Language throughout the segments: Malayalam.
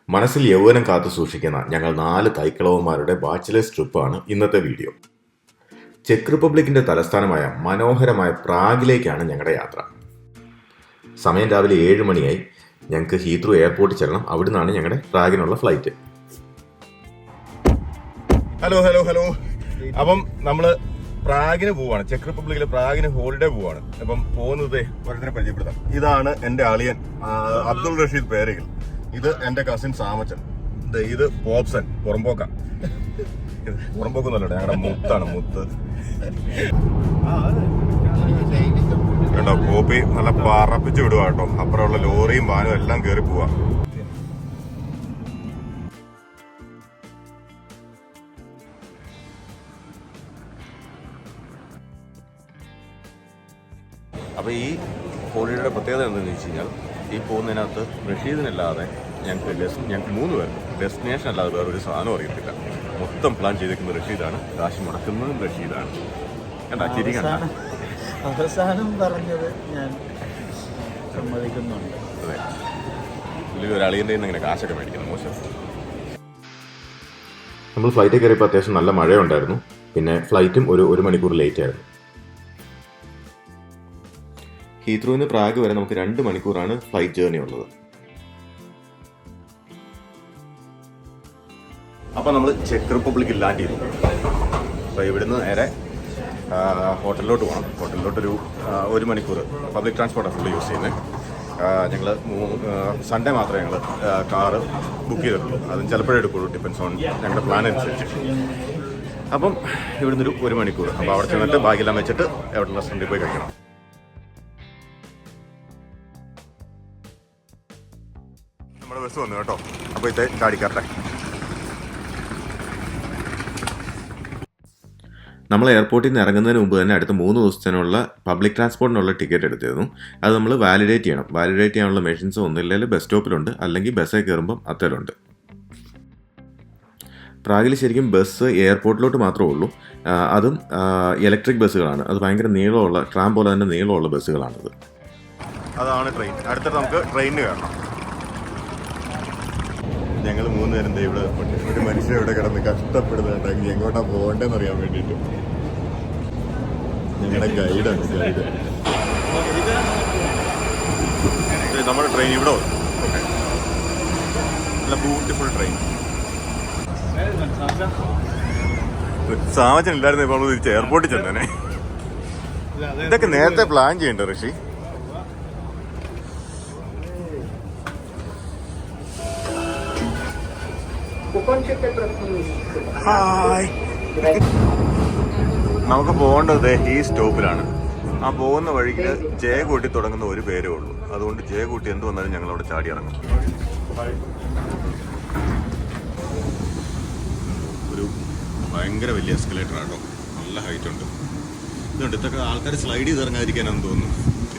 മനസ്സിൽ യൗവനം കാത്തു സൂക്ഷിക്കുന്ന ഞങ്ങൾ 4 തൈക്കളവന്മാരുടെ ബാച്ചിലേഴ്സ് ട്രിപ്പാണ് ഇന്നത്തെ വീഡിയോ. ചെക്ക് റിപ്പബ്ലിക്കിന്റെ തലസ്ഥാനമായ മനോഹരമായ പ്രാഗിലേക്കാണ് ഞങ്ങളുടെ യാത്ര. സമയം രാവിലെ 7 മണിയായി. ഞങ്ങൾക്ക് ഹീത്രൂ എയർപോർട്ടിൽ ചെല്ലണം. അവിടുന്നാണ് ഞങ്ങളുടെ പ്രാഗിനുള്ള ഫ്ലൈറ്റ്. ഹലോ. അപ്പം നമ്മള് പ്രാഗിന് പോവാണ്. ചെക്ക് റിപ്പബ്ലിക്കിലെ പ്രാഗിന് ഹോളിഡേ പോവാണ്. അപ്പം പോകുന്നത് ഓരോരുത്തരെ പരിചയപ്പെടുത്താം. ഇതാണ് എന്റെ അളിയൻ അബ്ദുൾ റഷീദ് പേരയിൽ. ഇത് എന്റെ കസിൻ സാമച്ചൻ. ഇത് പോപ്സൻ പുറമ്പോക്ക. പുറമ്പോക്കൊന്നല്ലോ, ഞങ്ങളുടെ മുത്താണ് മുത്ത്. കേട്ടോ, കോപ്പി നല്ല പറപ്പിച്ച് വിടുക കേട്ടോ. അപ്പുറമുള്ള ലോറിയും വാനും എല്ലാം കയറി പോവാ. അപ്പോൾ ഈ ഹോളിഡേയുടെ പ്രത്യേകത എന്താണെന്ന് വെച്ച് കഴിഞ്ഞാൽ, ഈ പോകുന്നതിനകത്ത് റഷീദിനല്ലാതെ ഞങ്ങൾക്ക് 3 പേർക്ക് ഡെസ്റ്റിനേഷൻ അല്ലാതെ വേറൊരു സാധനം അറിയത്തില്ല. മൊത്തം പ്ലാൻ ചെയ്തിരിക്കുന്നത് റഷീദാണ്, കാശ് മുടക്കുന്നതും റഷീദാണ്. കണ്ടാ ചിരി കണ്ട. അവസാനം പറഞ്ഞത് ഞാൻ സമ്മതിക്കുന്നുണ്ട്. അതെ, ഇതിൽ ഒരു അളിയൻ്റെ ഇങ്ങനെ കാശൊക്കെ മേടിക്കുന്നത് മോശം. നമ്മൾ ഫ്ലൈറ്റിൽ കയറിയപ്പോൾ അത്യാവശ്യം നല്ല മഴയുണ്ടായിരുന്നു. പിന്നെ ഫ്ലൈറ്റും ഒരു മണിക്കൂർ ലേറ്റ് ആയിരുന്നു. ഹീത്രൂന്ന് പ്രാഗ് വരെ നമുക്ക് 2 മണിക്കൂറാണ് ഫ്ലൈറ്റ് ജേർണി ഉള്ളത്. അപ്പോൾ നമ്മൾ ചെക്ക് റിപ്പബ്ലിക്കിൽ ലാൻഡ് ചെയ്തു. അപ്പോൾ ഇവിടുന്ന് നേരെ ഹോട്ടലിലോട്ട് പോകണം. ഹോട്ടലിലോട്ടൊരു 1 മണിക്കൂർ പബ്ലിക് ട്രാൻസ്പോർട്ടാണ് ഫുള്ള് യൂസ് ചെയ്യുന്നത്. ഞങ്ങൾ സൺഡേ മാത്രമേ ഞങ്ങൾ കാറ് ബുക്ക് ചെയ്തിട്ടുള്ളൂ. അതും ചിലപ്പോഴേ എടുക്കുള്ളൂ, ഡിപ്പെൻസ് ഓൺ ഞങ്ങളുടെ പ്ലാൻ അനുസരിച്ച്. അപ്പം ഇവിടുന്ന് ഒരു 1 മണിക്കൂർ. അപ്പോൾ അവിടെ ചെന്നിട്ട് ബാഗെല്ലാം വെച്ചിട്ട് എവിടെ റെസ്റ്റോറൻറ്റിൽ പോയി കഴിക്കണം. നമ്മുടെ ബസ് വന്നു കേട്ടോ. അപ്പോൾ ഇത് ചാടിക്കാട്ടെ. നമ്മൾ എയർപോർട്ടിൽ നിന്ന് ഇറങ്ങുന്നതിന് മുമ്പ് തന്നെ അടുത്ത 3 ദിവസത്തിനുള്ള പബ്ലിക് ട്രാൻസ്പോർട്ടിനുള്ള ടിക്കറ്റ് എടുത്തിരുന്നു. അത് നമ്മൾ വാലിഡേറ്റ് ചെയ്യണം. വാലിഡേറ്റ് ചെയ്യാനുള്ള മെഷീൻസ് ഒന്നില്ലെങ്കിൽ ബസ് സ്റ്റോപ്പിലുണ്ട്, അല്ലെങ്കിൽ ബസ്സിൽ കയറുമ്പം അത്തരമുണ്ട്. പ്രാഗിൽ ശരിക്കും ബസ് എയർപോർട്ടിലോട്ട് മാത്രമേ ഉള്ളൂ. അതും ഇലക്ട്രിക് ബസ്സുകളാണ്. അത് ഭയങ്കര നീളമുള്ള, ട്രാം പോലെ തന്നെ നീളമുള്ള ബസ്സുകളാണിത്. അതാണ് ട്രെയിൻ. അടുത്തിട്ട് നമുക്ക് ട്രെയിനിന് കയറണം. ഞങ്ങൾ 3 പേരും ഇവിടെ ഒരു മനുഷ്യൻ ഇവിടെ കിടന്ന് കഷ്ടപ്പെടുന്നുണ്ടെങ്കിൽ എങ്ങോട്ടാ പോകേണ്ടതെന്ന് അറിയാൻ വേണ്ടിയിട്ട്. ഞങ്ങളുടെ ഗൈഡാണ് ഗൈഡ്. നമ്മുടെ ട്രെയിൻ ഇവിടെ വന്നു. ഓക്കെ, നല്ല ബ്യൂട്ടിഫുൾ ട്രെയിൻ. സാമച്ചൻ ഇല്ലായിരുന്നു. ഇപ്പോൾ നമ്മൾ തിരിച്ച് എയർപോർട്ടിൽ ചെന്നേനെ. ഇതൊക്കെ നേരത്തെ പ്ലാൻ ചെയ്യണ്ടേ ഋഷി? ഹായ്. നമുക്ക് പോകേണ്ടത് ഈ സ്റ്റോപ്പിലാണ്. ആ പോകുന്ന വഴിക്ക് ജയ കൂട്ടി തുടങ്ങുന്ന ഒരു പേരേ ഉള്ളൂ. അതുകൊണ്ട് ജയ കൂട്ടി എന്ത് വന്നാലും ഞങ്ങൾ അവിടെ ചാടി ഇറങ്ങും. ഒരു ഭയങ്കര വലിയ എസ്കലേറ്റർ ആട്ടോ, നല്ല ഹൈറ്റ് ഉണ്ട്. ഇതുണ്ട്, ഇതൊക്കെ ആൾക്കാർ സ്ലൈഡ് ചെയ്ത് ഇറങ്ങാതിരിക്കാനാണെന്ന് തോന്നുന്നു.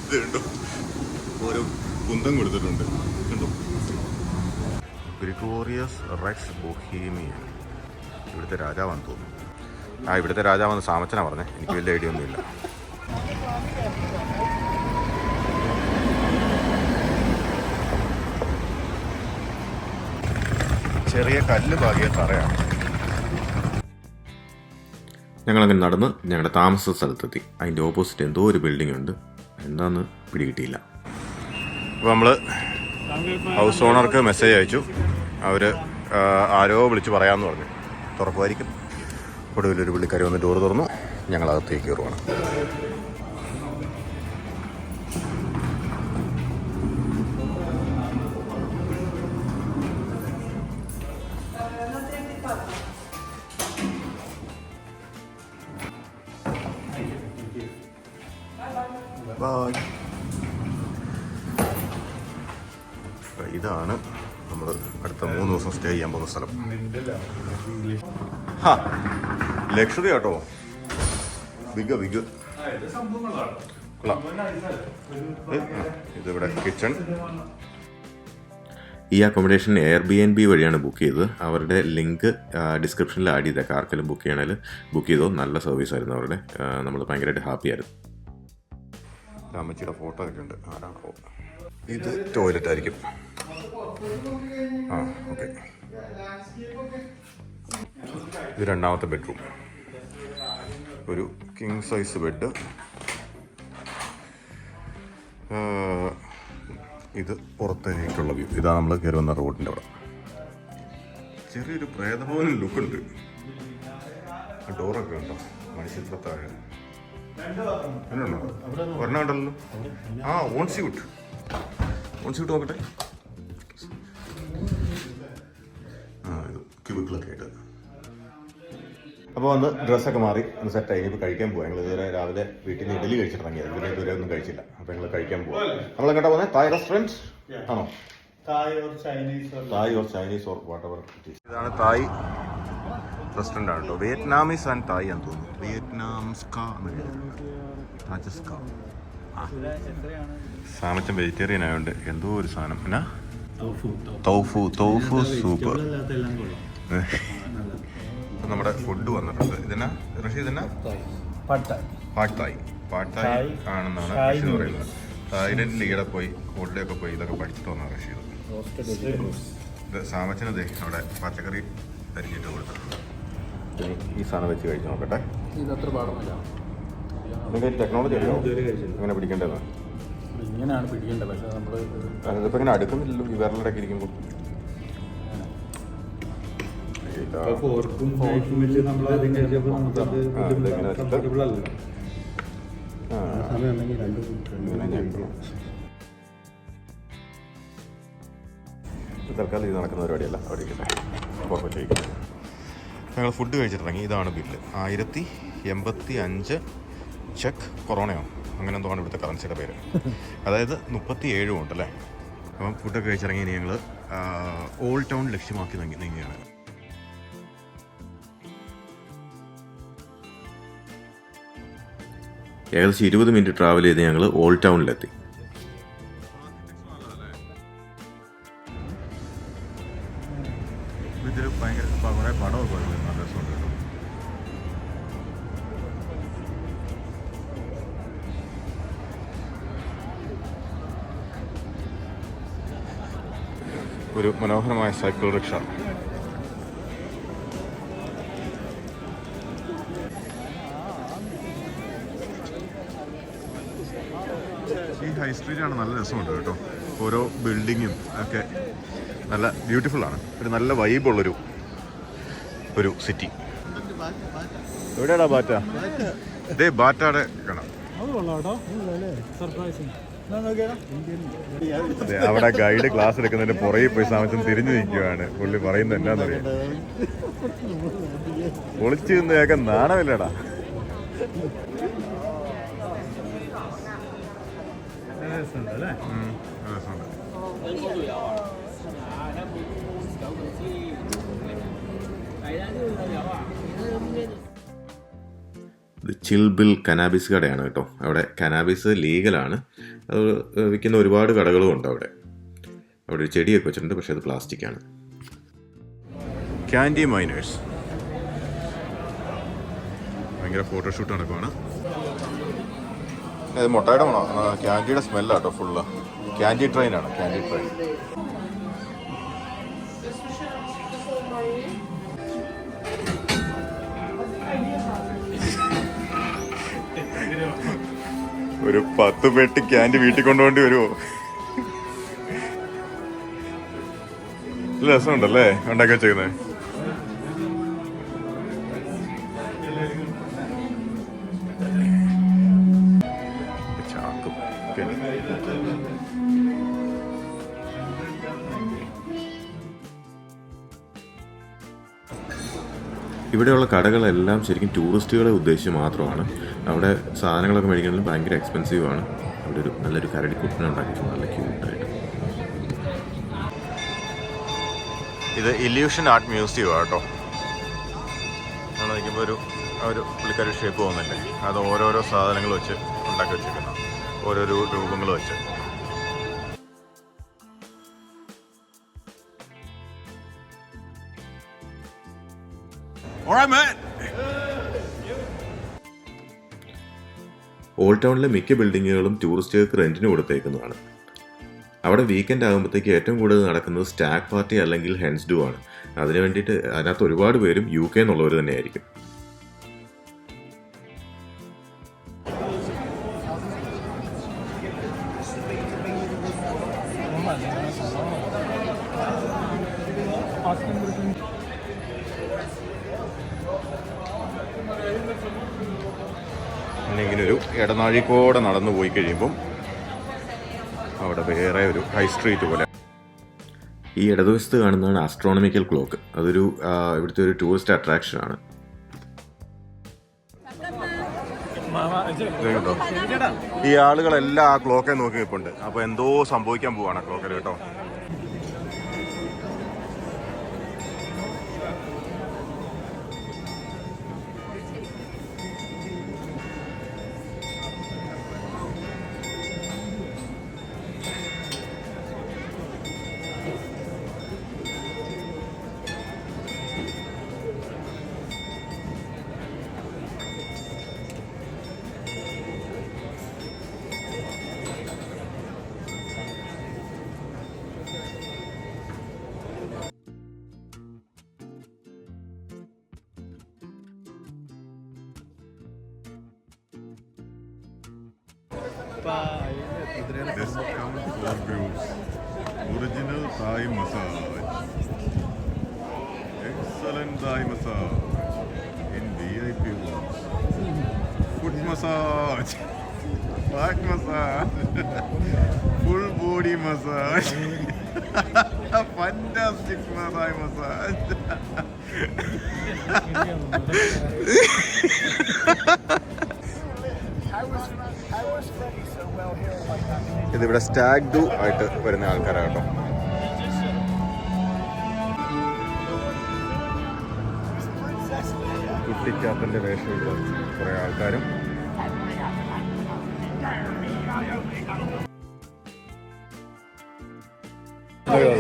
ഇത് കണ്ടോ, ഓരോ കുന്തം കൊടുത്തിട്ടുണ്ട്. കണ്ടോ, ഗ്രിഗോറിയസ് റെക്സ് ബൊഹീമിയൻ, ഇവിടുത്തെ രാജാവാണെന്ന് തോന്നുന്നു. ഇവിടുത്തെ രാജാവെന്ന് സാമച്ചനാ പറഞ്ഞേ. എനിക്ക് വലിയ ഐഡിയ ഒന്നുമില്ല. ചെറിയ കല്ല് പാകിയ തറയാണ്. ഞങ്ങളങ്ങനെ നടന്ന് ഞങ്ങളുടെ താമസ സ്ഥലത്തെത്തി. അതിൻ്റെ ഓപ്പോസിറ്റ് എന്തോ ഒരു ബിൽഡിംഗ് ഉണ്ട്, എന്താന്ന് പിടികിട്ടിയില്ല. അപ്പോൾ നമ്മൾ ഹൗസ് ഓണർക്ക് മെസ്സേജ് അയച്ചു. അവർ ആരോ വിളിച്ച് പറയാമെന്ന് പറഞ്ഞു. തുറക്കുമായിരിക്കും. ഒടുവിലൊരു പുള്ളിക്കാരി വന്ന് ഡോർ തുറന്നു. ഞങ്ങളകത്തേക്ക് കയറുവാണ്. ഇതാണ് നമ്മൾ അടുത്ത 3 ദിവസം സ്റ്റേ ചെയ്യാൻ പോകുന്ന സ്ഥലം. ലക്ഷറി കേട്ടോ, ബിഗ് ഇതിവിടെ കിച്ചൺ. ഈ അക്കോമഡേഷൻ Airbnb വഴിയാണ് ബുക്ക് ചെയ്തത്. അവരുടെ ലിങ്ക് ഡിസ്ക്രിപ്ഷനിൽ ആഡ് ചെയ്തേക്കാം. ആർക്കെങ്കിലും ബുക്ക് ചെയ്യണമെങ്കിൽ ബുക്ക് ചെയ്തോ. നല്ല സർവീസ് ആയിരുന്നു അവരുടെ. നമ്മൾ ഭയങ്കരമായിട്ട് ഹാപ്പി ആയിരുന്നു. അമ്മച്ചിയുടെ ഫോട്ടോ ഒക്കെ ഉണ്ട്. ആരാണോ ഇത്? ടോയ്ലറ്റ് ആയിരിക്കും. ആ ഓക്കെ. ഇത് രണ്ടാമത്തെ ബെഡ്റൂം. ഒരു കിങ് സൈസ് ബെഡ്. ഇത് പുറത്തേക്കുള്ള വ്യൂ. ഇതാ നമ്മൾ കയറി വന്ന റോഡിൻ്റെ അവിടെ. ചെറിയൊരു പ്രേതഭവന ലുക്കുണ്ട്. ഡോറൊക്കെ ഉണ്ടോ? മനുഷ്യരുടെ താഴെ ഉണ്ടോ? ഒരെണ്ണം ഉണ്ടല്ലോ. ആ ഓൺ സ്യൂട്ട് നോക്കട്ടെ. ആ ഇത് ക്യൂബിക്കിളൊക്കെ ആയിട്ട്. അപ്പോൾ വന്ന് ഡ്രസ്സൊക്കെ മാറി ഒന്ന് സെറ്റായി. ഇപ്പോൾ കഴിക്കാൻ പോവാം. ഞങ്ങൾ ഇതുവരെ രാവിലെ വീട്ടിൽ നിന്ന് ഇഡലി കഴിച്ചിട്ടിറങ്ങിയത്. ഇതുവരെ ഒന്നും കഴിച്ചില്ല. അപ്പോൾ ഞങ്ങൾ കഴിക്കാൻ പോവാം. നമ്മളെങ്ങോട്ടാ പോകുന്നത്? തായ് റെസ്റ്റോറൻറ്റ് ആണോ? Thai or Chinese or whatever. ഇതാണ് തായ് റെസ്റ്റോറൻ്റ് ആണ് കേട്ടോ. വിയറ്റ്നാമീസ് ആൻഡ് തായ് എന്ന് തോന്നുന്നു. വിയറ്റ്നാംസ്കാ രാജസ്കാ. സാമച്ചൻ വെജിറ്റേറിയൻ ആയതുകൊണ്ട് എന്തോ ഒരു സാധനം എന്നാ തോഫു സൂപ്പ്. നമ്മുടെ ഫുഡ് വന്നിട്ടുണ്ട്. ഇതെന്നാ ഋഷി? ഇതെന്നാ പാട്ട് തായ് ആണെന്നാണ് ഋഷി പറയുന്നത്. തായ്ലൻഡിൽ ഈടെ പോയി ഹോട്ടലിലൊക്കെ പോയി ഇതൊക്കെ പഠിച്ചിട്ട് വന്ന ഋഷി. ഇത് സാമച്ചനത് അവിടെ പച്ചക്കറി അരിഞ്ഞിട്ട് കൊടുത്തിട്ടുണ്ട്. ഈ സാധനം വെച്ച് കഴിച്ച് നോക്കട്ടെ. ഇതത്ര പാടമില്ല. നിങ്ങൾക്ക് ടെക്നോളജി അറിയാമോ എങ്ങനെ പിടിക്കേണ്ടത്? ഇങ്ങനെയാണ് പിടിക്കേണ്ടത്. പക്ഷേ നമ്മൾ ഇതിപ്പോൾ ഇങ്ങനെ അടുക്കുന്നില്ലല്ലോ ഈ വിരലിടയ്ക്ക് ഇരിക്കുമ്പോൾ. തൽക്കാലം ഇത് നടക്കുന്ന പരിപാടിയല്ല. അവിടെ ഇരിക്കട്ടെ. പുറത്ത് ചോദിക്കുന്നത് ഞങ്ങൾ ഫുഡ് കഴിച്ചിട്ടിറങ്ങി. ഇതാണ് ബില്ല്. 1085 ചെക്ക് കൊറോണയോ അങ്ങനെ എന്തോ ആണ് ഇവിടുത്തെ കറൻസിയുടെ പേര്. അതായത് 37 ഉണ്ടല്ലേ. അപ്പം ഫുഡൊക്കെ കഴിച്ചിറങ്ങി. ഇനി ഞങ്ങൾ ഓൾഡ് ടൗൺ ലക്ഷ്യമാക്കി നീങ്ങുകയാണ്. ഏകദേശം 20 മിനിറ്റ് ട്രാവൽ ചെയ്ത് ഞങ്ങൾ ഓൾഡ് ടൗണിലെത്തി. ഇതിൽ ഭയങ്കര കുറേ പടമൊക്കെ നല്ല രസമുണ്ട് കേട്ടോ. ഒരു മനോഹരമായ സൈക്കിൾ റിക്ഷ. ഈ ഹൈ സ്ട്രീറ്റാണ് നല്ല രസമുണ്ട് കേട്ടോ. ഓരോ ബിൽഡിങ്ങും ഒക്കെ നല്ല ബ്യൂട്ടിഫുള്ളാണ്. ഒരു നല്ല വൈബുള്ളൊരു സിറ്റി. എവിടെയാടാ ബാറ്റ? ഇതേ ബാറ്റയുടെ കാണാം. അവിടെ ഗൈഡ് ക്ലാസ് എടുക്കുന്നതിന്റെ പുറകെ പോയി സാമച്ചൻ തിരിഞ്ഞു നിൽക്കുകയാണ്. പുള്ളി പറയുന്നത് എന്നാന്നറിയാം. പൊളിച്ചു നിന്ന് കേൾക്കാൻ നാണമില്ലടാ. ഇത് ചിൽബിൽ കനാബിസ് കടയാണ് കേട്ടോ. അവിടെ കനാബിസ് ലീഗലാണ്. അത് വിൽക്കുന്ന ഒരുപാട് കടകളും ഉണ്ട് അവിടെ. അവിടെ ഒരു ചെടിയൊക്കെ വെച്ചിട്ടുണ്ട്. പക്ഷേ അത് പ്ലാസ്റ്റിക്കാണ്. ക്യാൻഡി മൈനേഴ്സ് ഭയങ്കര ഫോട്ടോഷൂട്ട് നടക്കുവാണ്. ഇത് മുട്ടയുടെ മണോ? ക്യാൻഡിയുടെ സ്മെല്ലാട്ടോ ഫുള്ള്. ക്യാൻഡി ട്രെയിനാണ്. Candy train. ഒരു 10 പെട്ടി ക്യാൻഡി വീട്ടിൽ കൊണ്ടുപോകേണ്ടി വരുമോ? രസമുണ്ടല്ലേ ഉണ്ടാക്കി വെച്ചേക്കുന്നത്. ചാക്കും. ഇവിടെയുള്ള കടകളെല്ലാം ശരിക്കും ടൂറിസ്റ്റുകളെ ഉദ്ദേശിച്ച് മാത്രമാണ്. അവിടെ സാധനങ്ങളൊക്കെ മേടിക്കണമെങ്കിൽ ഭയങ്കര എക്സ്പെൻസീവാണ്. അവിടെ ഒരു നല്ലൊരു കരടിക്കുട്ടനെ ഉണ്ടാക്കിയിട്ടുണ്ട്, നല്ല ക്യൂട്ടായിട്ട്. ഇത് ഇല്യൂഷൻ ആർട്ട് മ്യൂസിയം കേട്ടോ. നമ്മൾ നിൽക്കുമ്പോൾ ഒരു പുള്ളിക്കാരി ഷേപ്പ് പോകുന്നില്ലേ, അത് ഓരോരോ സാധനങ്ങൾ വെച്ച് ഉണ്ടാക്കി വെച്ചിരിക്കുന്ന ഓരോരോ രൂപങ്ങൾ വെച്ച്. ഓൾഡ് ടൗണിലെ മിക്ക ബിൽഡിങ്ങുകളും ടൂറിസ്റ്റുകൾക്ക് റെന്റിന് കൊടുത്തേക്കുന്നതാണ്. അവിടെ വീക്കെൻഡ് ആകുമ്പോഴത്തേക്ക് ഏറ്റവും കൂടുതൽ നടക്കുന്നത് സ്റ്റാഗ് പാർട്ടി അല്ലെങ്കിൽ ഹെൻസ് ഡു ആണ്. അതിന് വേണ്ടിയിട്ട് അതിനകത്ത് ഒരുപാട് പേരും UK എന്നുള്ളവർ തന്നെയായിരിക്കും. ഇങ്ങനെ ഒരു ഇടനാഴിക്കോടെ നടന്നു പോയി കഴിയുമ്പം അവിടെ വേറെ ഒരു ഹൈ സ്ട്രീറ്റ് പോലെ. ഈ ഇടതുവശത്ത് കാണുന്നതാണ് ആസ്ട്രോണമിക്കൽ ക്ലോക്ക്. അതൊരു ഇവിടുത്തെ ഒരു ടൂറിസ്റ്റ് അട്രാക്ഷനാണ്. ഈ ആളുകളെല്ലാം ആ ക്ലോക്കെ നോക്കി നിൽപ്പുണ്ട്. അപ്പോൾ എന്തോ സംഭവിക്കാൻ പോവാണ് ആ ക്ലോക്കിൽ കേട്ടോ. Discount for groups. Original Thai massage. Excellent Thai massage. In VIP rooms. Foot massage. Back massage. Full body massage. Fantastic Thai massage. ഇതിവിടെ സ്റ്റാഗ് ഡു ആയിട്ട് വരുന്ന ആൾക്കാരാണ് കേട്ടോ. കുട്ടിച്ചാത്തൻ്റെ വേഷമുള്ള കുറേ ആൾക്കാരും.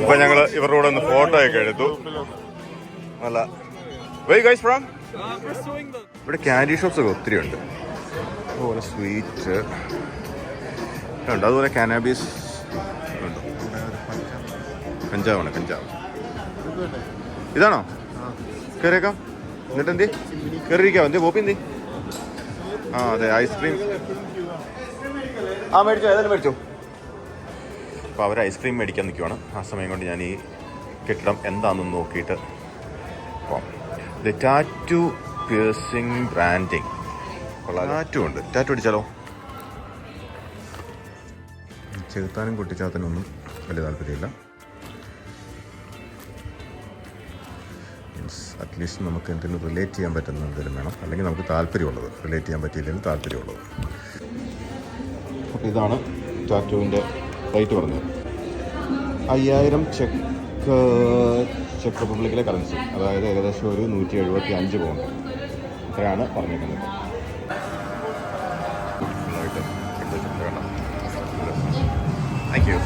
ഇപ്പൊ ഞങ്ങള് ഇവരുടെ കൂടെ ഒന്ന് ഫോട്ടോ ഒക്കെ എടുത്തു. നല്ല ഇവിടെ ക്യാൻഡി ഷോപ്സ് ഒക്കെ ഒത്തിരി ഉണ്ട്. അതുപോലെ സ്വീറ്റ്സ് ഉണ്ട്. അതുപോലെ കാനാബീസ് ഉണ്ട്. കഞ്ചാവാണ്, കഞ്ചാവ്. ഇതാണോ? കയറിയേക്കാം. എന്നിട്ട് എന്തി കയറിയിരിക്കാം. എന്തി പോപ്പി എന്തി? ആ അതെ, ഐസ്ക്രീം. ആ മേടിച്ചോ, ഏതായാലും മേടിച്ചോ. അപ്പോൾ അവർ ഐസ്ക്രീം മേടിക്കാൻ നിൽക്കുവാണ്. ആ സമയം കൊണ്ട് ഞാൻ ഈ കെട്ടിടം എന്താണെന്ന് നോക്കിയിട്ട് പോവാം. ഇത് ടാറ്റു പിയേഴ്സിംഗ് ബ്രാൻഡിങ്. ടാറ്റു ഉണ്ട്. ടാറ്റു അടിച്ചാലോ? ചെറുത്താനും കുട്ടിച്ചാത്തനും ഒന്നും വലിയ താല്പര്യമില്ല. മീൻസ് അറ്റ്ലീസ്റ്റ് നമുക്ക് എന്തെങ്കിലും റിലേറ്റ് ചെയ്യാൻ പറ്റുന്ന എന്തെങ്കിലും വേണം. അല്ലെങ്കിൽ നമുക്ക് താല്പര്യമുള്ളത്. റിലേറ്റ് ചെയ്യാൻ പറ്റിയില്ലെങ്കിൽ താല്പര്യമുള്ളത്. അപ്പോൾ ഇതാണ് ടാറ്റുവിൻ്റെ റേറ്റ് പറഞ്ഞത്. 5000 ചെക്ക് റിപ്പബ്ലിക്കിലെ കറൻസി, അതായത് ഏകദേശം ഒരു 175 പൗണ്ട്. ഇത്രയാണ് പറഞ്ഞിരിക്കുന്നത്. Thank you.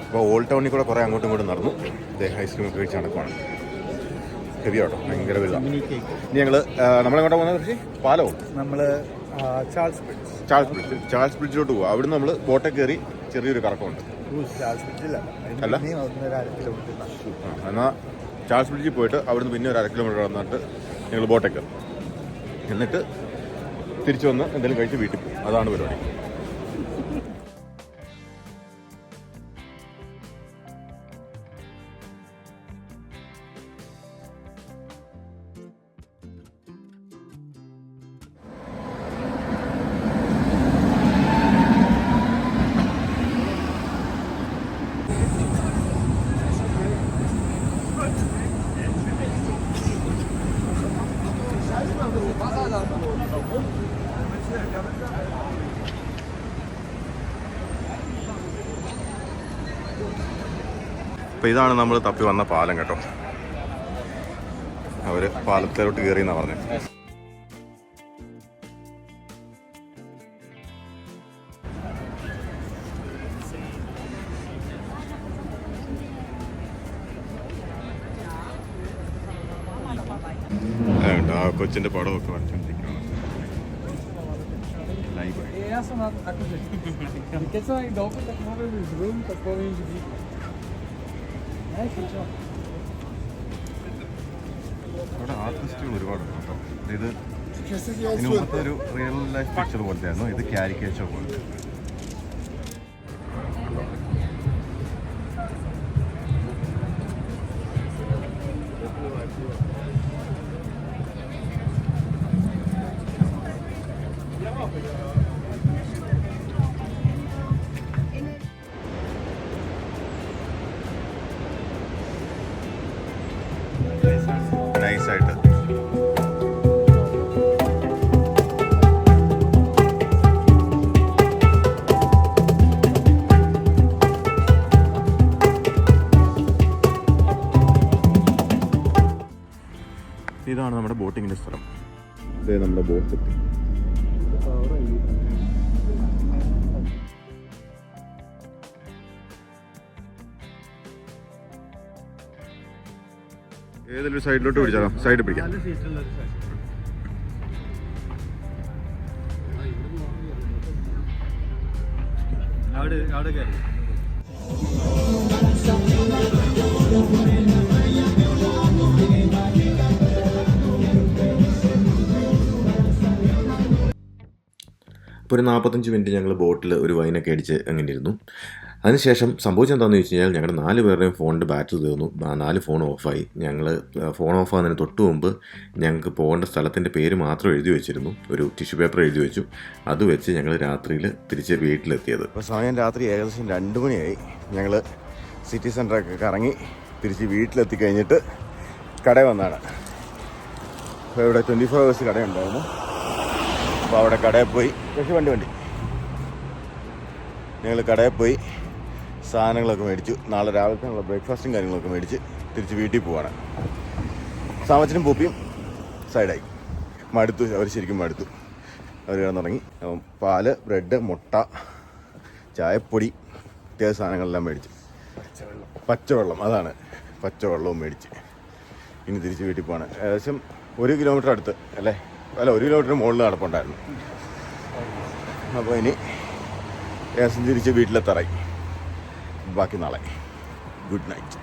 അപ്പോൾ ഓൾഡ് ടൗണിൽ കൂടെ കുറേ അങ്ങോട്ടും ഇങ്ങോട്ടും നടന്നു. ഐസ്ക്രീം ഒക്കെ കഴിച്ച് നടക്കുവാണ്. ഹെവി ആട്ടോ, ഭയങ്കര വലുതാണ്. ഇനി നമ്മളെങ്ങോട്ടാ പോകുന്നത്? കൃഷി പാലോ? നമ്മൾ ചാൾസ് ബ്രിഡ്ജിലോട്ട് പോകും. അവിടുന്ന് നമ്മൾ ബോട്ടെ കയറി ചെറിയൊരു കറക്കമുണ്ട്. അല്ല, എന്നാൽ ചാൾസ് ബ്രിഡ്ജിൽ പോയിട്ട് അവിടുന്ന് പിന്നെ ഒരു 1/2 കിലോമീറ്റർ നടന്നിട്ട് ഞങ്ങൾ ബോട്ടെ കയറും. എന്നിട്ട് തിരിച്ചു വന്ന് എന്തെങ്കിലും കഴിച്ച് വീട്ടിൽ പോകും. അതാണ് പരിപാടി. അപ്പോൾ ഇതാണ് നമ്മൾ തപ്പി വന്ന പാലം കേട്ടോ. അവർ പാലത്തിലോട്ട് കയറിയെന്നാണ് പറഞ്ഞത്. ആ കൊച്ചിൻ്റെ പടമൊക്കെ വരച്ചോണ്ടിരിക്കുകയാണ്. Library. some acquisition. Because I don't have his room according to the. Nice job. അവിടെ ആർട്ടിസ്റ്റുകൾ ഒരുപാടുണ്ട് കേട്ടോ. ഇത് Just as ഇതിന് മുമ്പത്തെ ഒരു റിയൽ ലൈഫ് പിക്ചർ പോലത്തെ ആയിരുന്നു, ഇത് കാരിക്കേച്ചർ പോലത്തെ. നൈസായിട്ട് ഇതാണ് നമ്മുടെ ബോട്ടിങ്ങിൻ്റെ സ്ഥലം. ഇതേ നമ്മുടെ ബോട്ട് എത്തി. ഏതൊരു സൈഡിലോട്ട് പിടിച്ചാലോ, സൈഡിൽ പിടിക്കാം. അവിടെ കയറി ഇപ്പോൾ ഒരു 45 മിനിറ്റ് ഞങ്ങൾ ബോട്ടിൽ ഒരു വൈനൊക്കെ അടിച്ച് അങ്ങനെ ഇരുന്നു. അതിനുശേഷം സംഭവിച്ചെന്താണെന്ന് വെച്ച് കഴിഞ്ഞാൽ ഞങ്ങളുടെ 4 പേരുടെയും ഫോണിൻ്റെ ബാറ്ററി തീർന്നു. 4 ഫോൺ ഓഫായി. ഞങ്ങൾ ഫോൺ ഓഫാകുന്നതിന് തൊട്ട് മുമ്പ് ഞങ്ങൾക്ക് പോകേണ്ട സ്ഥലത്തിൻ്റെ പേര് മാത്രം എഴുതി വെച്ചിരുന്നു. ഒരു ടിഷ്യൂ പേപ്പർ എഴുതി വെച്ചു. അത് വെച്ച് ഞങ്ങൾ രാത്രിയിൽ തിരിച്ച് വീട്ടിലെത്തിയത്. അപ്പോൾ സമയം രാത്രി ഏകദേശം 2 മണിയായി. ഞങ്ങൾ സിറ്റി സെൻറ്ററൊക്കെ കറങ്ങി തിരിച്ച് വീട്ടിലെത്തി കഴിഞ്ഞിട്ട് കടയിൽ വന്നതാണ്. അപ്പോൾ ഇവിടെ 24 hours കടയുണ്ടായിരുന്നു. അപ്പോൾ അവിടെ കടയിൽ പോയി, പക്ഷേ വണ്ടി ഞങ്ങൾ കടയിൽ പോയി സാധനങ്ങളൊക്കെ മേടിച്ചു. നാളെ രാവിലത്തെ ബ്രേക്ക്ഫാസ്റ്റും കാര്യങ്ങളൊക്കെ മേടിച്ച് തിരിച്ച് വീട്ടിൽ പോവാണ്. സാമച്ചനും പൂപ്പിയും സൈഡായി മടുത്തു. അവർ ശരിക്കും മടുത്തു. അവർ കിടന്നു തുടങ്ങി. പാല്, ബ്രെഡ്, മുട്ട, ചായപ്പൊടി, ഇത്യാദി സാധനങ്ങളെല്ലാം മേടിച്ചു. പച്ചവെള്ളം, അതാണ് പച്ചവെള്ളവും മേടിച്ച് ഇനി തിരിച്ച് വീട്ടിൽ പോവാണ്. ഏകദേശം 1 കിലോമീറ്റർ അടുത്ത് അല്ലേ, അല്ല 1 കിലോമീറ്റർ മുകളിൽ നടപ്പുണ്ടായിരുന്നു. അപ്പോൾ ഇനി ഏകദേശം തിരിച്ച് വീട്ടിലെത്താറായി. ബാക്കി നാളെ. Good night.